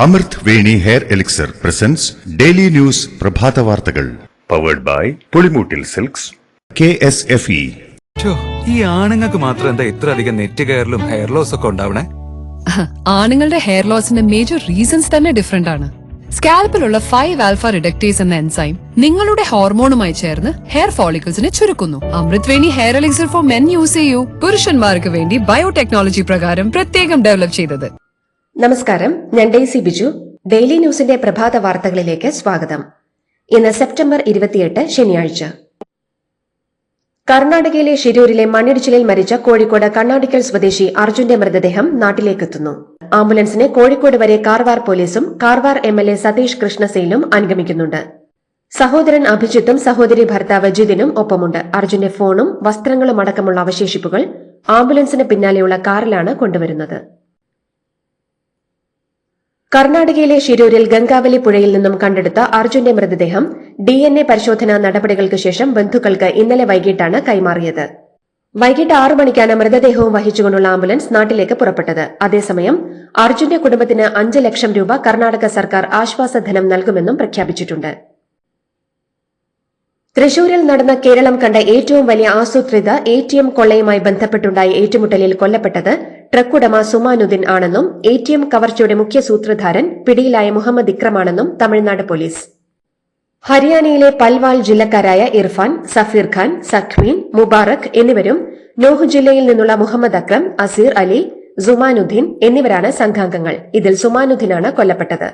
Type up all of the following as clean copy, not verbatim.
അമൃത് Veni hair elixir presents daily news പ്രഭാത വാർത്തകൾ powered by Pulimoottil silks KSFE. ഈ ആണുങ്ങൾക്ക് മാത്രം എന്താ ഇത്ര അധികം നെറ്റ് കെയറിലും ഹെയർ ലോസ് ഒക്കെ ഉണ്ടാവണേ? ആണുങ്ങളുടെ ഹെയർ ലോസിന്റെ മേജർ റീസൺസ് തന്നെ ഡിഫറെന്റ് ആണ്. സ്കാൽപ്പിലുള്ള 5 ആൽഫ റിഡക്ടേസ് എന്ന എൻസൈം നിങ്ങളുടെ ഹോർമോണുമായി ചേർന്ന് ഹെയർ ഫോളിക്കിൾസിനെ ചുരുക്കുന്നു. Amrut Veni hair elixir for men use ചെയ്യൂ. പുരുഷന്മാർക്ക് വേണ്ടി ബയോടെക്നോളജി പ്രകാരം പ്രത്യേകം ഡെവലപ്പ് ചെയ്തത്. നമസ്കാരം, ഞാൻ ഡെയ്സി ബിജു. ഡെയിലി ന്യൂസിന്റെ പ്രഭാത വാർത്തകളിലേക്ക് സ്വാഗതം. ഇന്ന് സെപ്റ്റംബർ 28 ശനിയാഴ്ച. കർണാടകയിലെ ഷിരൂരിലെ മണ്ണിടിച്ചിലിൽ മരിച്ച കോഴിക്കോട് കണ്ണാടിക്കൽ സ്വദേശി അർജുന്റെ മൃതദേഹം നാട്ടിലേക്കെത്തുന്നു. ആംബുലൻസിനെ കോഴിക്കോട് വരെ കാർവാർ പോലീസും കാർവാർ MLA സതീഷ് കൃഷ്ണസെയിലും അനുഗമിക്കുന്നുണ്ട്. സഹോദരൻ അഭിജിത്തും സഹോദരി ഭർത്താവ് ജിതിനും ഒപ്പമുണ്ട്. അർജുന്റെ ഫോണും വസ്ത്രങ്ങളും അടക്കമുള്ള അവശേഷിപ്പുകൾ ആംബുലൻസിന് പിന്നാലെയുള്ള കാറിലാണ് കൊണ്ടുവരുന്നത്. കർണാടകയിലെ ഷിരൂരിൽ ഗംഗാവലി പുഴയിൽ നിന്നും കണ്ടെടുത്ത അർജുന്റെ മൃതദേഹം DNA പരിശോധനാ നടപടികൾക്ക് ശേഷം ബന്ധുക്കൾക്ക് ഇന്നലെ വൈകിട്ടാണ് കൈമാറിയത്. വൈകിട്ട് 6 മണിക്കാണ് മൃതദേഹവും വഹിച്ചുകൊണ്ടുള്ള ആംബുലൻസ് നാട്ടിലേക്ക് പുറപ്പെട്ടത്. അതേസമയം അർജുന്റെ കുടുംബത്തിന് 5 ലക്ഷം രൂപ കർണാടക സർക്കാർ ആശ്വാസധനം നൽകുമെന്നും പ്രഖ്യാപിച്ചിട്ടുണ്ട്. തൃശൂരിൽ നടന്ന കേരളം കണ്ട ഏറ്റവും വലിയ ആസൂത്രിത ATM കൊള്ളയുമായി ബന്ധപ്പെട്ടുണ്ടായ ഏറ്റുമുട്ടലിൽ കൊല്ലപ്പെട്ടത് ട്രക്കുടമ സുമാനുദ്ദീൻ ആണെന്നും ATM കവർച്ചയുടെ മുഖ്യ സൂത്രധാരൻ പിടിയിലായ മുഹമ്മദ് ഇക്രമാണെന്നും തമിഴ്നാട് പോലീസ്. ഹരിയാനയിലെ പൽവാൾ ജില്ലക്കാരായ ഇർഫാൻ, സഫീർ ഖാൻ, സഖ്മീൻ, മുബാറക് എന്നിവരും നോഹ് ജില്ലയിൽ നിന്നുള്ള മുഹമ്മദ് അക്രം, അസീർ അലി, സുമാനുദ്ദീൻ എന്നിവരാണ് സംഘാംഗങ്ങൾ. ഇതിൽ സുമാനുദ്ദീനാണ് കൊല്ലപ്പെട്ടത്.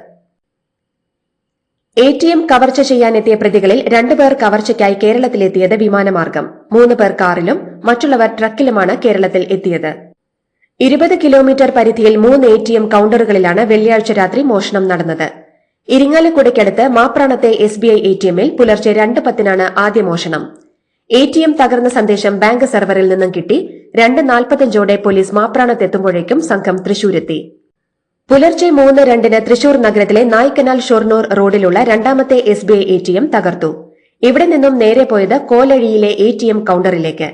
ATM കവർച്ച ചെയ്യാനെത്തിയ പ്രതികളിൽ 2 പേർ കവർച്ചയ്ക്കായി കേരളത്തിലെത്തിയത് വിമാനമാർഗം, 3 പേർ കാറിലും മറ്റുള്ളവർ ട്രക്കിലുമാണ് കേരളത്തിൽ എത്തിയത്. 20 കിലോമീറ്റർ പരിധിയിൽ 3 ATM കൌണ്ടറുകളിലാണ് വെള്ളിയാഴ്ച രാത്രി മോഷണം നടന്നത്. ഇരിങ്ങാലക്കുടയ്ക്കടുത്ത് മാപ്രാണത്തെ SBI ATMൽ പുലർച്ചെ 2:10 ആദ്യ മോഷണം. ATM തകർന്ന സന്ദേശം ബാങ്ക് സെർവറിൽ നിന്നും കിട്ടി. 2:45 പോലീസ് മാപ്രാണത്തെത്തുമ്പോഴേക്കും സംഘം തൃശൂരെത്തി. പുലർച്ചെ 3:02 തൃശൂർ നഗരത്തിലെ നായ്ക്കനാൽ ഷൊർണൂർ റോഡിലുള്ള രണ്ടാമത്തെ SBI ATM തകർത്തു. ഇവിടെ നിന്നും നേരെ പോയത് കോലഴിയിലെ ATM കൌണ്ടറിലേക്ക്.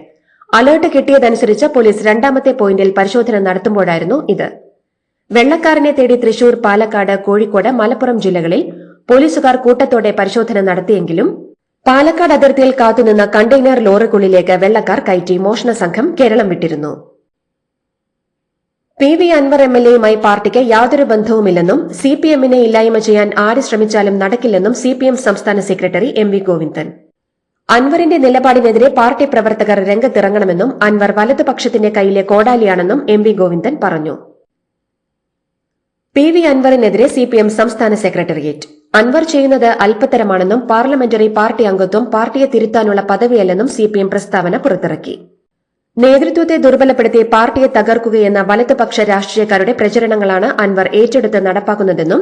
അലർട്ട് കിട്ടിയതനുസരിച്ച് പോലീസ് രണ്ടാമത്തെ പോയിന്റിൽ പരിശോധന നടത്തുമ്പോഴായിരുന്നു ഇത്. വെള്ളക്കാരനെ തേടി തൃശൂർ, പാലക്കാട്, കോഴിക്കോട്, മലപ്പുറം ജില്ലകളിൽ പോലീസുകാർ കൂട്ടത്തോടെ പരിശോധന നടത്തിയെങ്കിലും പാലക്കാട് അതിർത്തിയിൽ കാത്തുനിന്ന കണ്ടെയ്നർ ലോറിക്കുള്ളിലേക്ക് വെള്ളക്കാർ കയറ്റി മോഷണ സംഘം കേരളം വിട്ടിരുന്നു. PV അൻവർ MLAയുമായി പാർട്ടിക്ക് യാതൊരു ബന്ധവുമില്ലെന്നും CPMനെ ഇല്ലായ്മ ചെയ്യാൻ ആര് ശ്രമിച്ചാലും നടക്കില്ലെന്നും CPM സംസ്ഥാന സെക്രട്ടറി MV ഗോവിന്ദൻ. അൻവറിന്റെ നിലപാടിനെതിരെ പാർട്ടി പ്രവർത്തകർ രംഗത്തിറങ്ങണമെന്നും അൻവർ വലതുപക്ഷത്തിന്റെ കയ്യിലെ കോടാലിയാണെന്നും MV ഗോവിന്ദൻ പറഞ്ഞു. PV അൻവറിനെതിരെ CPM സംസ്ഥാന സെക്രട്ടേറിയറ്റ്. അൻവർ ചെയ്യുന്നത് അല്പത്തരമാണെന്നും പാർലമെന്ററി പാർട്ടി അംഗത്വം പാർട്ടിയെ തിരുത്താനുള്ള പദവിയല്ലെന്നും CPM പ്രസ്താവന പുറത്തിറക്കി. നേതൃത്വത്തെ ദുർബലപ്പെടുത്തി പാർട്ടിയെ തകർക്കുകയെന്ന വലതുപക്ഷ രാഷ്ട്രീയക്കാരുടെ പ്രചരണങ്ങളാണ് അൻവർ ഏറ്റെടുത്ത് നടപ്പാക്കുന്നതെന്നും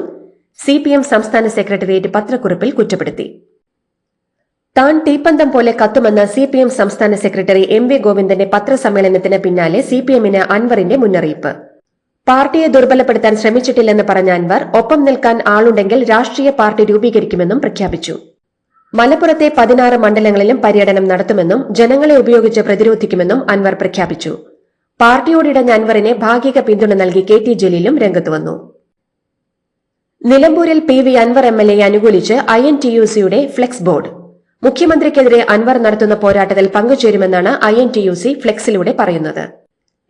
CPM സംസ്ഥാന സെക്രട്ടേറിയറ്റ് പത്രക്കുറിപ്പിൽ കുറ്റപ്പെടുത്തി. താൻ തീപ്പന്തം പോലെ കത്തുമെന്ന CPM സംസ്ഥാന സെക്രട്ടറി MV ഗോവിന്ദന്റെ പത്രസമ്മേളനത്തിന് പിന്നാലെ CPMന് അൻവറിന്റെ മുന്നറിയിപ്പ്. പാർട്ടിയെ ദുർബലപ്പെടുത്താൻ ശ്രമിച്ചിട്ടില്ലെന്ന് പറഞ്ഞ അൻവർ ഒപ്പം നിൽക്കാൻ ആളുണ്ടെങ്കിൽ രാഷ്ട്രീയ പാർട്ടി രൂപീകരിക്കുമെന്നും പ്രഖ്യാപിച്ചു. മലപ്പുറത്തെ 16 മണ്ഡലങ്ങളിലും പര്യടനം നടത്തുമെന്നും ജനങ്ങളെ ഉപയോഗിച്ച് പ്രതിരോധിക്കുമെന്നും അൻവർ പ്രഖ്യാപിച്ചു. പാർട്ടിയോടിടഞ്ഞ അൻവറിനെ ഭാഗിക പിന്തുണ നൽകി KT ജലീലും രംഗത്തുവന്നു. നിലമ്പൂരിൽ PV അൻവർ MLAയെ അനുകൂലിച്ച് INTUCയുടെ ഫ്ലെക്സ് ബോർഡ്. മുഖ്യമന്ത്രിക്കെതിരെ അൻവർ നടത്തുന്ന പോരാട്ടത്തിൽ പങ്കുചേരുമെന്നാണ് INTUC ഫ്ലെക്സിലൂടെ പറയുന്നത്.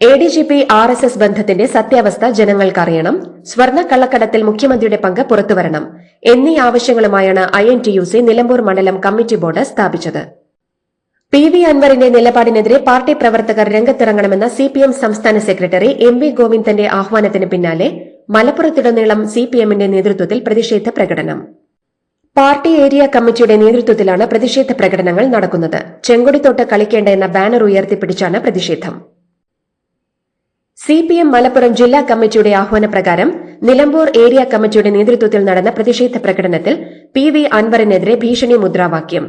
ADGP RSS ബന്ധത്തിന്റെ സത്യാവസ്ഥ ജനങ്ങൾക്കറിയണം, സ്വർണ്ണ കള്ളക്കടത്തിൽ മുഖ്യമന്ത്രിയുടെ പങ്ക് പുറത്തുവരണം എന്നീ ആവശ്യങ്ങളുമായാണ് INTUC നിലമ്പൂർ മണ്ഡലം കമ്മിറ്റി ബോർഡ് സ്ഥാപിച്ചത്. PV അൻവറിന്റെ നിലപാടിനെതിരെ പാർട്ടി പ്രവർത്തകർ രംഗത്തിറങ്ങണമെന്ന CPM സംസ്ഥാന സെക്രട്ടറി MV ഗോവിന്ദന്റെ ആഹ്വാനത്തിന് പിന്നാലെ മലപ്പുറത്തുടനീളം CPMന്റെ നേതൃത്വത്തിൽ പ്രതിഷേധ പ്രകടനം. പാർട്ടി ഏരിയ കമ്മിറ്റിയുടെ നേതൃത്വത്തിലാണ് പ്രതിഷേധ പ്രകടനങ്ങൾ നടക്കുന്നത്. ചെങ്കൊടിത്തോട്ട് കളിക്കേണ്ട എന്ന ബാനർ ഉയർത്തിപ്പിടിച്ചാണ് പ്രതിഷേധം. CPM മലപ്പുറം ജില്ലാ കമ്മിറ്റിയുടെ ആഹ്വാനപ്രകാരം നിലമ്പൂർ ഏരിയ കമ്മിറ്റിയുടെ നേതൃത്വത്തിൽ നടന്ന പ്രതിഷേധ പ്രകടനത്തിൽ PV അൻവറിനെതിരെ ഭീഷണി മുദ്രാവാക്യം.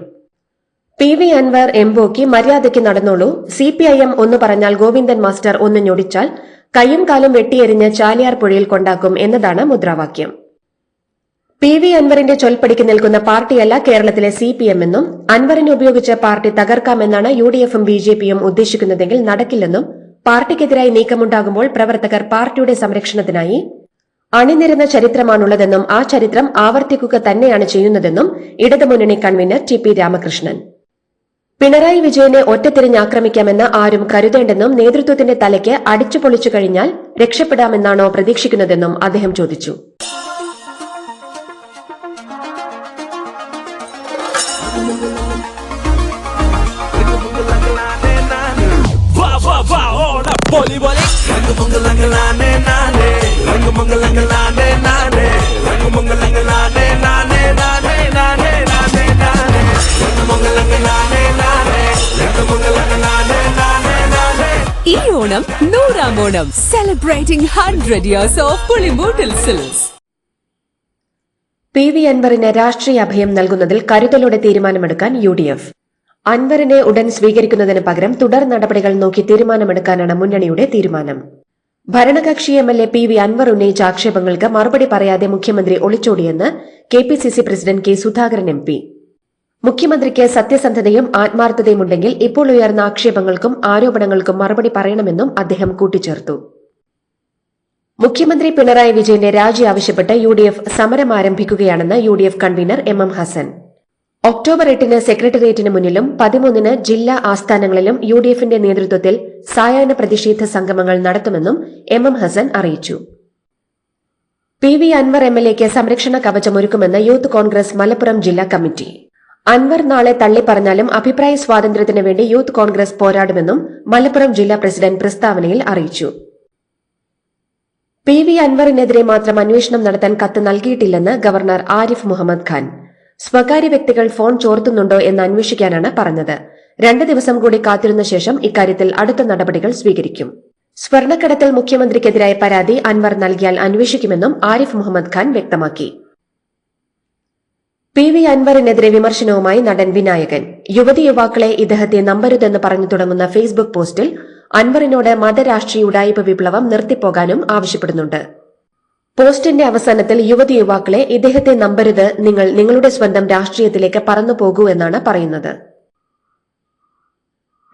PV അൻവർ എംബോക്കി മര്യാദയ്ക്ക് നടന്നോളൂ, CPIM ഒന്ന് പറഞ്ഞാൽ ഗോവിന്ദൻ മാസ്റ്റർ ഒന്ന് ഞൊടിച്ചാൽ കയ്യും കാലും വെട്ടിയെറിഞ്ഞ് ചാലിയാർ പുഴയിൽ കൊണ്ടാക്കും എന്നതാണ് മുദ്രാവാക്യം. PV അൻവറിന്റെ ചൊൽപ്പടിക്ക് നിൽക്കുന്ന പാർട്ടിയല്ല കേരളത്തിലെ CPM എന്നും അൻവറിനെ ഉപയോഗിച്ച് പാർട്ടി തകർക്കാമെന്നാണ് UDFും BJPയും ഉദ്ദേശിക്കുന്നതെങ്കിൽ നടക്കില്ലെന്നും പാർട്ടിക്കെതിരായി നീക്കമുണ്ടാകുമ്പോൾ പ്രവർത്തകർ പാർട്ടിയുടെ സംരക്ഷണത്തിനായി അണിനിരന്ന ചരിത്രമാണുള്ളതെന്നും ആ ചരിത്രം ആവർത്തിക്കുക തന്നെയാണ് ചെയ്യുന്നതെന്നും ഇടതുമുന്നണി കൺവീനർ ടി.പി. രാമകൃഷ്ണൻ. പിണറായി വിജയനെ ഒറ്റത്തിരിഞ്ഞാക്രമിക്കാമെന്ന് ആരും കരുതേണ്ടെന്നും നേതൃത്വത്തിന്റെ തലയ്ക്ക് അടിച്ചുപൊളിച്ചു കഴിഞ്ഞാൽ രക്ഷപ്പെടാമെന്നാണോ പ്രതീക്ഷിക്കുന്നതെന്നും അദ്ദേഹം ചോദിച്ചു. ഈ Onam 100ാം Onam, celebrating 100 years of Pulimoottil silks. PV. അൻവറിന് രാഷ്ട്രീയ അഭയം നൽകുന്നതിൽ കരുതലോടെ തീരുമാനമെടുക്കാൻ യു.ഡി.എഫ്. അൻവറിനെ ഉടൻ സ്വീകരിക്കുന്നതിന് പകരം തുടർ നടപടികൾ നോക്കി തീരുമാനമെടുക്കാനാണ് മുന്നണിയുടെ തീരുമാനം. ഭരണകക്ഷി എം.എൽ.എ. പി.വി. അൻവർ ഉന്നയിച്ച ആക്ഷേപങ്ങൾക്ക് മറുപടി പറയാതെ മുഖ്യമന്ത്രി ഒളിച്ചോടിയെന്ന് കെ.പി.സി.സി. പ്രസിഡന്റ് കെ. സുധാകരൻ എം.പി. മുഖ്യമന്ത്രിക്ക് സത്യസന്ധതയും ആത്മാർത്ഥതയുമുണ്ടെങ്കിൽ ഇപ്പോൾ ഉയർന്ന ആക്ഷേപങ്ങൾക്കും ആരോപണങ്ങൾക്കും മറുപടി പറയണമെന്നും അദ്ദേഹം കൂട്ടിച്ചേർത്തു. മുഖ്യമന്ത്രി പിണറായി വിജയന്റെ രാജി ആവശ്യപ്പെട്ട് യു.ഡി.എഫ് സമരം ആരംഭിക്കുകയാണെന്ന് യു.ഡി.എഫ് കൺവീനർ എം.എം. ഹസൻ. ഒക്ടോബർ 8-ന് സെക്രട്ടേറിയറ്റിന് മുന്നിലും 13-ന് ജില്ലാ ആസ്ഥാനങ്ങളിലും യു.ഡി.എഫിന്റെ നേതൃത്വത്തിൽ സായാഹ്ന പ്രതിഷേധ സംഗമങ്ങൾ നടത്തുമെന്നും എം.എം. ഹസൻ അറിയിച്ചു. പി.വി. അൻവർ എം.എൽ.എക്ക് സംരക്ഷണ കവചമൊരുക്കുമെന്ന് യൂത്ത് കോൺഗ്രസ് മലപ്പുറം ജില്ലാ കമ്മിറ്റി. അൻവർ നാളെ തള്ളിപ്പറഞ്ഞാലും അഭിപ്രായ സ്വാതന്ത്ര്യത്തിനു വേണ്ടി യൂത്ത് കോൺഗ്രസ് പോരാടുമെന്നും മലപ്പുറം ജില്ലാ പ്രസിഡന്റ് പ്രസ്താവനയിൽ അറിയിച്ചു. പി.വി. അൻവറിനെതിരെ മാത്രം അന്വേഷണം നടത്താൻ കത്ത് നൽകിയിട്ടില്ലെന്ന് ഗവർണർ ആരിഫ് മുഹമ്മദ് ഖാൻ. സ്വകാര്യ വ്യക്തികൾ ഫോൺ ചോർത്തുന്നുണ്ടോ എന്ന് അന്വേഷിക്കാനാണ് പറഞ്ഞത്. 2 ദിവസം കൂടി കാത്തിരുന്ന ശേഷം ഇക്കാര്യത്തിൽ അടുത്ത നടപടികൾ സ്വീകരിക്കും. സ്വർണ്ണക്കടത്തിൽ മുഖ്യമന്ത്രിക്കെതിരായ പരാതി അൻവർ നൽകിയാൽ അന്വേഷിക്കുമെന്നും ആരിഫ് മുഹമ്മദ് ഖാൻ വ്യക്തമാക്കി. പി.വി. അൻവറിനെതിരെ വിമർശനവുമായി നടൻ വിനായകൻ. യുവതി യുവാക്കളെ ഇദ്ദേഹത്തെ നമ്പരുതെന്ന് പറഞ്ഞു തുടങ്ങുന്ന ഫേസ്ബുക്ക് പോസ്റ്റിൽ അൻവറിനോട് മതരാഷ്ട്രീയ ഉഡായിപ്പ് വിപ്ലവം നിർത്തിപ്പോകാനും ആവശ്യപ്പെടുന്നുണ്ട്. പോസ്റ്റിന്റെ അവസാനത്തിൽ യുവതി യുവാക്കളെ ഇദ്ദേഹത്തെ നമ്പരുത്, നിങ്ങൾ നിങ്ങളുടെ സ്വന്തം രാഷ്ട്രീയത്തിലേക്ക് പറന്നു പോകൂ എന്നാണ് പറയുന്നത്.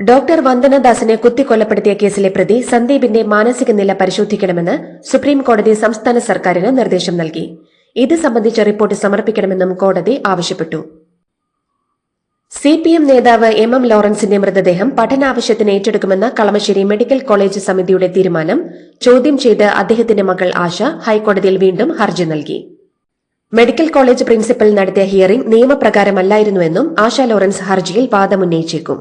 ഡോക്ടർ വന്ദനദാസിനെ കുത്തിക്കൊലപ്പെടുത്തിയ കേസിലെ പ്രതി സന്ദീപിന്റെ മാനസിക നില പരിശോധിക്കണമെന്ന് സുപ്രീം കോടതി സംസ്ഥാന സർക്കാരിന് നിർദ്ദേശം നൽകി. ഇത് സംബന്ധിച്ച റിപ്പോർട്ട് സമർപ്പിക്കണമെന്നും കോടതി ആവശ്യപ്പെട്ടു. CPM നേതാവ് എം.എം. ലോറൻസിന്റെ മൃതദേഹം പഠനാവശ്യത്തിന് ഏറ്റെടുക്കുമെന്ന കളമശ്ശേരി മെഡിക്കൽ കോളേജ് സമിതിയുടെ തീരുമാനം ചോദ്യം ചെയ്ത് അദ്ദേഹത്തിന്റെ മകൾ ആശ ഹൈക്കോടതിയിൽ വീണ്ടും ഹർജി നൽകി. മെഡിക്കൽ കോളേജ് പ്രിൻസിപ്പൽ നടത്തിയ ഹിയറിംഗ് നിയമപ്രകാരമല്ലായിരുന്നുവെന്നും ആശ ലോറൻസ് ഹർജിയിൽ വാദമുന്നയിച്ചേക്കും.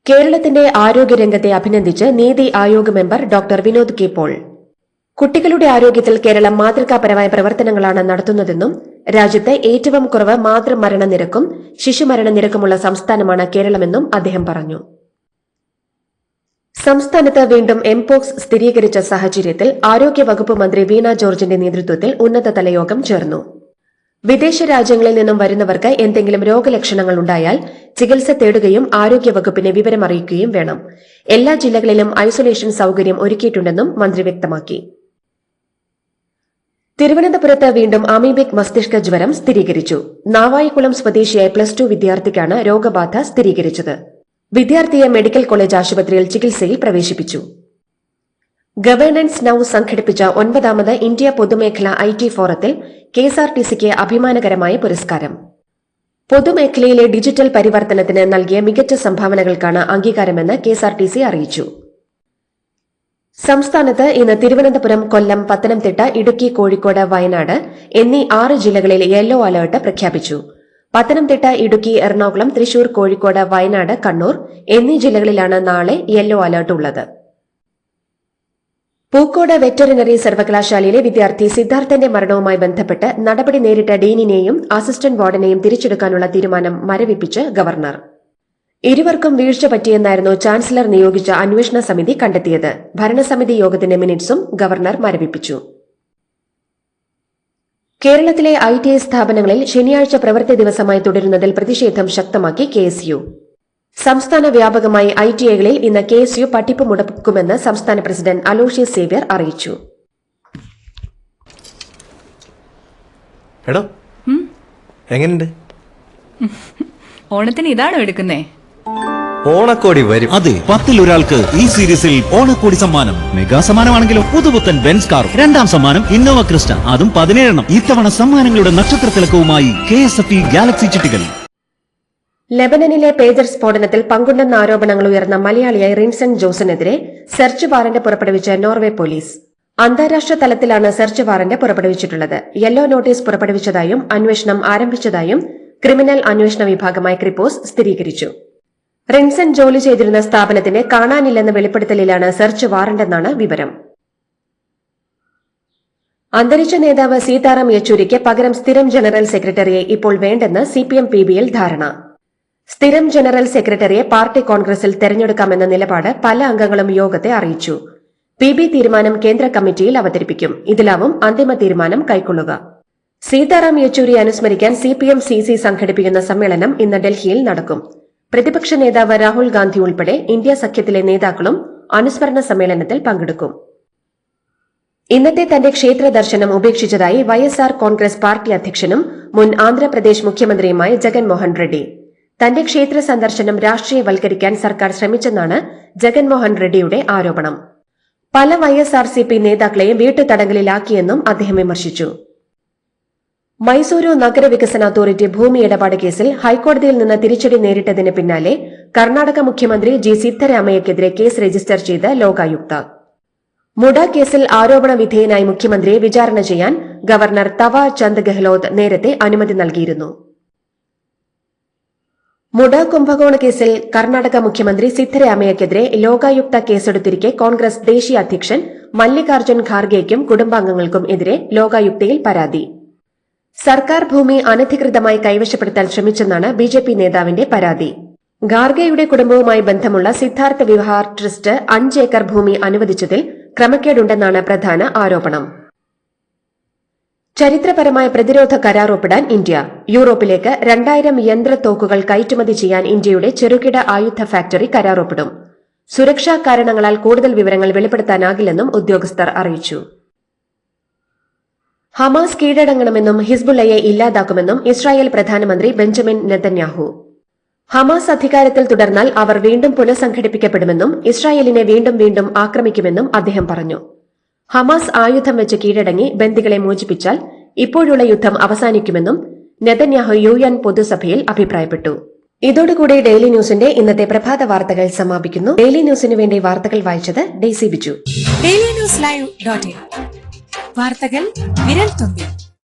കേരളത്തിന്റെ ആരോഗ്യരംഗത്തെ അഭിനന്ദിച്ച് NITI Aayog member doctor Vinod K Paul. കുട്ടികളുടെ ആരോഗ്യത്തിൽ കേരളം മാതൃകാപരമായ പ്രവർത്തനങ്ങളാണ് നടത്തുന്നതെന്നും രാജ്യത്ത് ഏറ്റവും കുറവ് മാതൃമരണ നിരക്കും ശിശുമരണ നിരക്കുമുള്ള സംസ്ഥാനമാണ് കേരളമെന്നും അദ്ദേഹം പറഞ്ഞു. സംസ്ഥാനത്ത് വീണ്ടും എംപോക്സ് സ്ഥിരീകരിച്ച സാഹചര്യത്തിൽ ആരോഗ്യവകുപ്പ് മന്ത്രി വീണ ജോർജിന്റെ നേതൃത്വത്തിൽ ഉന്നതതല യോഗം ചേർന്നു. വിദേശ രാജ്യങ്ങളിൽ നിന്നും വരുന്നവർക്ക് എന്തെങ്കിലും രോഗലക്ഷണങ്ങൾ ഉണ്ടായാൽ ചികിത്സ തേടുകയും ആരോഗ്യവകുപ്പിനെ വിവരമറിയിക്കുകയും വേണം. എല്ലാ ജില്ലകളിലും ഐസൊലേഷൻ സൌകര്യം ഒരുക്കിയിട്ടുണ്ടെന്നും മന്ത്രി വ്യക്തമാക്കി. തിരുവനന്തപുരത്ത് വീണ്ടും അമീബിക് മസ്തിഷ്ക ജ്വരം സ്ഥിരീകരിച്ചു. നാവായിക്കുളം സ്വദേശിയായ +2 വിദ്യാർത്ഥിക്കാണ് രോഗബാധ സ്ഥിരീകരിച്ചത്. വിദ്യാർത്ഥിയെ മെഡിക്കൽ കോളേജ് ആശുപത്രിയിൽ ചികിത്സയിൽ പ്രവേശിപ്പിച്ചു. ഗവേണൻസ് നൌ സംഘടിപ്പിച്ച 9ാമത് ഇന്ത്യ പൊതുമേഖല IT ഫോറത്തിൽ KSRTCക്ക് അഭിമാനകരമായ പുരസ്കാരം. പൊതുമേഖലയിലെ ഡിജിറ്റൽ പരിവർത്തനത്തിന് നൽകിയ മികച്ച സംഭാവനകൾക്കാണ് അംഗീകാരമെന്ന് KSRTC അറിയിച്ചു. സംസ്ഥാനത്ത് ഇന്ന് തിരുവനന്തപുരം, കൊല്ലം, പത്തനംതിട്ട, ഇടുക്കി, കോഴിക്കോട്, വയനാട് എന്നീ 6 ജില്ലകളിൽ യെല്ലോ അലർട്ട് പ്രഖ്യാപിച്ചു. പത്തനംതിട്ട, ഇടുക്കി, എറണാകുളം, തൃശൂർ, കോഴിക്കോട്, വയനാട്, കണ്ണൂർ എന്നീ ജില്ലകളിലാണ് നാളെ യെല്ലോ അലർട്ട് ഉള്ളത്. പൂക്കോട് വെറ്ററിനറി സർവകലാശാലയിലെ വിദ്യാർത്ഥി സിദ്ധാർത്ഥന്റെ മരണവുമായി ബന്ധപ്പെട്ട് നടപടി നേരിട്ട ഡീനിനെയും അസിസ്റ്റന്റ് വാർഡനെയും തിരിച്ചെടുക്കാനുള്ള തീരുമാനം മരവിപ്പിച്ച് ഗവർണർ. ഇരുവർക്കും വീഴ്ച പറ്റിയെന്നായിരുന്നു ചാൻസലർ നിയോഗിച്ച അന്വേഷണ സമിതി കണ്ടെത്തിയത്. ഭരണസമിതി യോഗത്തിന്റെ മിനിറ്റ്സും ഗവർണർ മരവിപ്പിച്ചു. കേരളത്തിലെ ITI സ്ഥാപനങ്ങളിൽ ശനിയാഴ്ച പ്രവൃത്തി ദിവസമായി തുടരുന്നതിൽ പ്രതിഷേധം ശക്തമാക്കി KSU. സംസ്ഥാന വ്യാപകമായി ITIകളിൽ ഇന്ന് KSU പഠിപ്പ് മുടക്കുമെന്ന് സംസ്ഥാന പ്രസിഡന്റ് അലോഷ്യസ് സേവ്യർ അറിയിച്ചു. എങ്ങനെയുണ്ട്? ഓണത്തിന് ഇതാണോ എടുക്കുന്നേ? ഓണക്കോടി വരും. അതെ, 10 ഒരാൾക്ക് ഈ സീരീസിൽ ഓണക്കോടി സമ്മാനം. മെഗാ സമ്മാനമാണെങ്കിലും പുതുപുത്തൻ ബെൻസ് കാർ. രണ്ടാം സമ്മാനം ഇന്നോവ ക്രിസ്റ്റ, അതും 17 ഇത്തവണ സമ്മാനങ്ങളുടെ നക്ഷത്രത്തിലക്കവുമായി KSFE ഗാലക്സി ചിട്ടികൾ. ലെബനനിലെ പേജർ സ്ഫോടനത്തിൽ പങ്കുണ്ടെന്ന ആരോപണങ്ങൾ ഉയർന്ന മലയാളിയായ റിൻസൺ ജോസിനെതിരെ സെർച്ച് വാറന്റ് പുറപ്പെടുവിച്ച നോർവേ പോലീസ്. അന്താരാഷ്ട്ര തലത്തിലാണ് സെർച്ച് വാറന്റ് പുറപ്പെടുവിച്ചിട്ടുള്ളത്. യെല്ലോ നോട്ടീസ് പുറപ്പെടുവിച്ചതായും അന്വേഷണം ആരംഭിച്ചതായും ക്രിമിനൽ അന്വേഷണ വിഭാഗമായ ക്രിപ്പോസ് സ്ഥിരീകരിച്ചു. റിൻസൺ ജോലി ചെയ്തിരുന്ന സ്ഥാപനത്തിനെ കാണാനില്ലെന്ന വെളിപ്പെടുത്തലിലാണ് സെർച്ച് വാറന്റെന്നാണ് വിവരം. അന്തരിച്ച നേതാവ് സീതാറാം യെച്ചൂരിക്ക് പകരം സ്ഥിരം ജനറൽ സെക്രട്ടറിയെ ഇപ്പോൾ വേണ്ടെന്ന് CPM PBയിൽ ധാരണ. സ്ഥിരം ജനറൽ സെക്രട്ടറിയെ പാർട്ടി കോൺഗ്രസിൽ തെരഞ്ഞെടുക്കാമെന്ന നിലപാട് പല അംഗങ്ങളും യോഗത്തെ അറിയിച്ചു. PB തീരുമാനം കേന്ദ്ര കമ്മിറ്റിയിൽ അവതരിപ്പിക്കും. ഇതിലാവും അന്തിമ തീരുമാനം കൈക്കൊള്ളുക. സീതാറാം യെച്ചൂരിയെ അനുസ്മരിക്കാൻ CPM CC സംഘടിപ്പിക്കുന്ന സമ്മേളനം ഇന്ന് ഡൽഹിയിൽ നടക്കും. പ്രതിപക്ഷ നേതാവ് രാഹുൽ ഗാന്ധി ഉൾപ്പെടെ ഇന്ത്യ സഖ്യത്തിലെ നേതാക്കളും അനുസ്മരണ സമ്മേളനത്തിൽ പങ്കെടുക്കും. ഇന്നത്തെ തന്റെ ക്ഷേത്ര ദർശനം ഉപേക്ഷിച്ചതായി YSR കോൺഗ്രസ് പാർട്ടി അധ്യക്ഷനും മുൻ ആന്ധ്രാപ്രദേശ് മുഖ്യമന്ത്രിയുമായ ജഗൻമോഹൻ റെഡ്ഡി. തന്റെ ക്ഷേത്ര സന്ദർശനം രാഷ്ട്രീയവൽക്കരിക്കാൻ സർക്കാർ ശ്രമിച്ചെന്നാണ് ജഗൻമോഹൻ റെഡ്ഡിയുടെ ആരോപണം. പല YSRCP നേതാക്കളെയും വീട്ടുതടങ്കലിലാക്കിയെന്നും അദ്ദേഹം വിമർശിച്ചു. മൈസൂരു നഗരവികസന അതോറിറ്റി ഭൂമി ഇടപാട് കേസിൽ ഹൈക്കോടതിയിൽ നിന്ന് തിരിച്ചടി നേരിട്ടതിന് പിന്നാലെ കർണാടക മുഖ്യമന്ത്രി G. സിദ്ധരാമയ്യക്കെതിരെ കേസ് രജിസ്റ്റർ ചെയ്ത് ലോകായുക്ത. മുഡ കേസിൽ ആരോപണ വിധേയനായി മുഖ്യമന്ത്രിയെ വിചാരണ ചെയ്യാൻ ഗവർണർ തവാർ ചന്ദ് ഗെഹ്ലോട്ട് നേരത്തെ അനുമതി നൽകിയിരുന്നു. മുഡ കുംഭകോണ കേസിൽ കർണാടക മുഖ്യമന്ത്രി സിദ്ധരാമയ്യക്കെതിരെ ലോകായുക്ത കേസെടുത്തിരിക്കെ കോൺഗ്രസ് ദേശീയ അധ്യക്ഷൻ മല്ലികാർജ്ജുൻ ഖാർഗെയ്ക്കും കുടുംബാംഗങ്ങൾക്കും എതിരെ ലോകായുക്തയിൽ പരാതി. സർക്കാർ ഭൂമി അനധികൃതമായി കൈവശപ്പെടുത്താൻ ശ്രമിച്ചെന്നാണ് BJP നേതാവിന്റെ പരാതി. ഖാർഗെയുടെ കുടുംബവുമായി ബന്ധമുള്ള സിദ്ധാർത്ഥ വിഹാർ ട്രസ്റ്റ് 5 ഏക്കർ ഭൂമി അനുവദിച്ചതിൽ ക്രമക്കേടുണ്ടെന്നാണ് പ്രധാന ആരോപണം. ചരിത്രപരമായ പ്രതിരോധ കരാർ ഒപ്പിടാൻ ഇന്ത്യ. യൂറോപ്പിലേക്ക് 2000 യന്ത്രത്തോക്കുകൾ കയറ്റുമതി ചെയ്യാൻ ഇന്ത്യയുടെ ചെറുകിട ആയുധ ഫാക്ടറി കരാർ ഒപ്പിടും. സുരക്ഷാ കാരണങ്ങളാൽ കൂടുതൽ വിവരങ്ങൾ വെളിപ്പെടുത്താനാകില്ലെന്നും ഉദ്യോഗസ്ഥർ അറിയിച്ചു. ഹമാസ് കീഴടങ്ങണമെന്നും ഹിസ്ബുള്ളയെ ഇല്ലാതാക്കുമെന്നും ഇസ്രായേൽ പ്രധാനമന്ത്രി ബെഞ്ചമിൻ നെതന്യാഹു. ഹമാസ് അധികാരത്തിൽ തുടർന്നാൽ അവർ വീണ്ടും പുനഃസംഘടിപ്പിക്കപ്പെടുമെന്നും ഇസ്രായേലിനെ വീണ്ടും വീണ്ടും ആക്രമിക്കുമെന്നും അദ്ദേഹം പറഞ്ഞു. ഹമാസ് ആയുധം വെച്ച് കീഴടങ്ങി ബന്ദികളെ മോചിപ്പിച്ചാൽ ഇപ്പോഴുള്ള യുദ്ധം അവസാനിക്കുമെന്നും നെതന്യാഹു UN പൊതുസഭയിൽ അഭിപ്രായപ്പെട്ടു. ഇതോടുകൂടി ഡെയിലി ന്യൂസിന്റെ ഇന്നത്തെ പ്രഭാത വാർത്തകൾ സമാപിക്കുന്നു. ഡെയിലി ന്യൂസിനു വേണ്ടി വാർത്തകൾ വായിച്ചത് ഡെയ്സി ബിജു. DailyNewsLive.in വാർത്തകൾ വിരൽ തുമ്പിൽ.